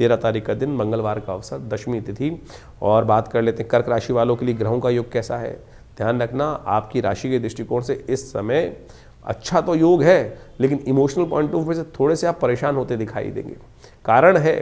13 तारीख का दिन मंगलवार का अवसर, दशमी तिथि। और बात कर लेते हैं कर्क राशि वालों के लिए ग्रहों का योग कैसा है। ध्यान रखना, आपकी राशि के दृष्टिकोण से इस समय अच्छा तो योग है, लेकिन इमोशनल पॉइंट ऑफ व्यू से थोड़े से आप परेशान होते दिखाई देंगे। कारण है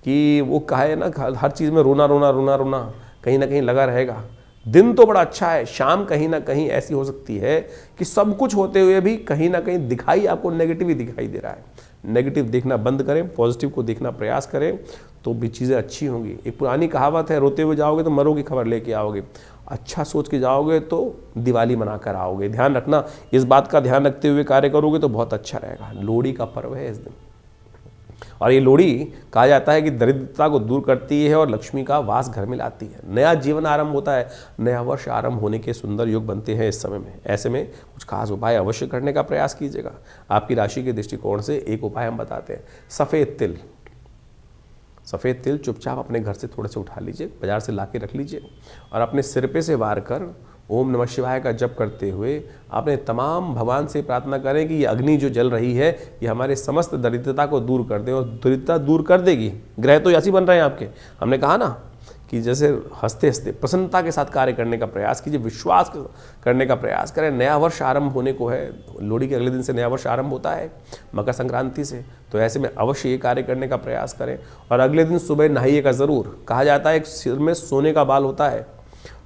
कि वो कहा है ना, हर चीज़ में रोना रोना रोना रोना कहीं ना कहीं लगा रहेगा। दिन तो बड़ा अच्छा है, शाम कहीं ना कहीं ऐसी हो सकती है कि सब कुछ होते हुए भी कहीं ना कहीं दिखाई आपको नेगेटिव ही दिखाई दे रहा है। नेगेटिव देखना बंद करें, पॉजिटिव को देखना प्रयास करें, तो भी चीज़ें अच्छी होंगी। एक पुरानी कहावत है, रोते हुए जाओगे तो मरो की खबर लेके आओगे, अच्छा सोच के जाओगे तो दिवाली मना कर आओगे। ध्यान रखना, इस बात का ध्यान रखते हुए कार्य करोगे तो बहुत अच्छा रहेगा। लोहड़ी का पर्व है इस दिन, और ये लोहड़ी कहा जाता है कि दरिद्रता को दूर करती है और लक्ष्मी का वास घर में लाती है। नया जीवन आरंभ होता है, नया वर्ष आरंभ होने के सुंदर योग बनते हैं इस समय में। ऐसे में कुछ खास उपाय अवश्य करने का प्रयास कीजिएगा। आपकी राशि के दृष्टिकोण से एक उपाय हम बताते हैं, सफ़ेद तिल। सफ़ेद तिल चुपचाप अपने घर से थोड़े से उठा लीजिए, बाजार से ला के रख लीजिए, और अपने सिर पे से वार कर ओम नमः शिवाय का जप करते हुए आपने तमाम भगवान से प्रार्थना करें कि ये अग्नि जो जल रही है ये हमारे समस्त दरिद्रता को दूर कर दे, और दरिद्रता दूर कर देगी। ग्रह तो ऐसे बन रहे हैं आपके, हमने कहा ना कि जैसे हंसते हंसते प्रसन्नता के साथ कार्य करने का प्रयास कीजिए, विश्वास करने का प्रयास करें। नया वर्ष आरंभ होने को है, लोहड़ी के अगले दिन से नया वर्ष आरंभ होता है, मकर संक्रांति से। तो ऐसे में अवश्य ये कार्य करने का प्रयास करें, और अगले दिन सुबह नहाइएगा ज़रूर। कहा जाता है एक सिर में सोने का बाल होता है,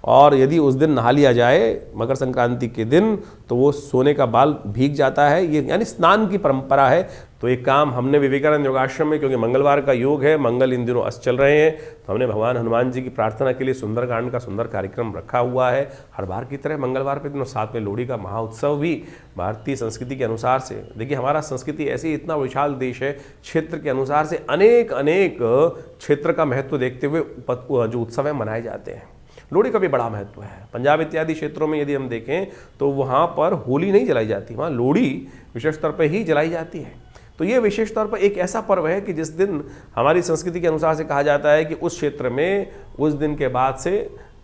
और यदि उस दिन नहा लिया जाए मकर संक्रांति के दिन तो वो सोने का बाल भीग जाता है, ये यानी स्नान की परंपरा है। तो एक काम हमने विवेकानंद योगाश्रम में, क्योंकि मंगलवार का योग है, मंगल इन दिनों अस्त चल रहे हैं, तो हमने भगवान हनुमान जी की प्रार्थना के लिए सुंदरकांड का सुंदर कार्यक्रम रखा हुआ है। हर बार की तरह मंगलवार के दिन साथ में लोहड़ी का महाउत्सव भी भारतीय संस्कृति के अनुसार से, देखिए हमारा संस्कृति ऐसी इतना विशाल देश है, क्षेत्र के अनुसार से अनेक अनेक क्षेत्र का महत्व देखते हुए जो उत्सव है मनाए जाते हैं। लोहड़ी का भी बड़ा महत्व है। पंजाब इत्यादि क्षेत्रों में यदि हम देखें तो वहाँ पर होली नहीं जलाई जाती, वहाँ लोहड़ी विशेष तौर पर ही जलाई जाती है। तो ये विशेष तौर पर एक ऐसा पर्व है कि जिस दिन हमारी संस्कृति के अनुसार से कहा जाता है कि उस क्षेत्र में उस दिन के बाद से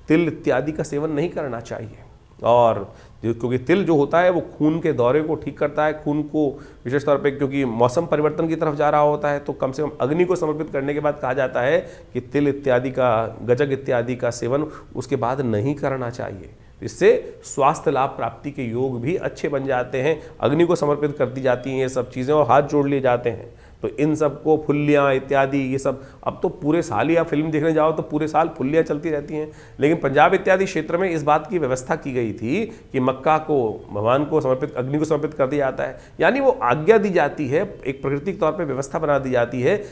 तिल इत्यादि का सेवन नहीं करना चाहिए। और क्योंकि तिल जो होता है वो खून के दौरे को ठीक करता है, खून को विशेष तौर पे, क्योंकि मौसम परिवर्तन की तरफ जा रहा होता है, तो कम से कम अग्नि को समर्पित करने के बाद कहा जाता है कि तिल इत्यादि का, गजक इत्यादि का सेवन उसके बाद नहीं करना चाहिए। इससे स्वास्थ्य लाभ प्राप्ति के योग भी अच्छे बन जाते हैं। अग्नि को समर्पित कर दी जाती हैं ये सब चीज़ें, और हाथ जोड़ लिए जाते हैं। तो इन सब को फुल्लियाँ इत्यादि ये सब, अब तो पूरे साल ही आप फिल्म देखने जाओ तो पूरे साल फुल्लियाँ चलती रहती हैं। लेकिन पंजाब इत्यादि क्षेत्र में इस बात की व्यवस्था की गई थी कि मक्का को भगवान को समर्पित, अग्नि को समर्पित कर दिया जाता है, यानी वो आज्ञा दी जाती है, एक प्राकृतिक तौर पर व्यवस्था बना दी जाती है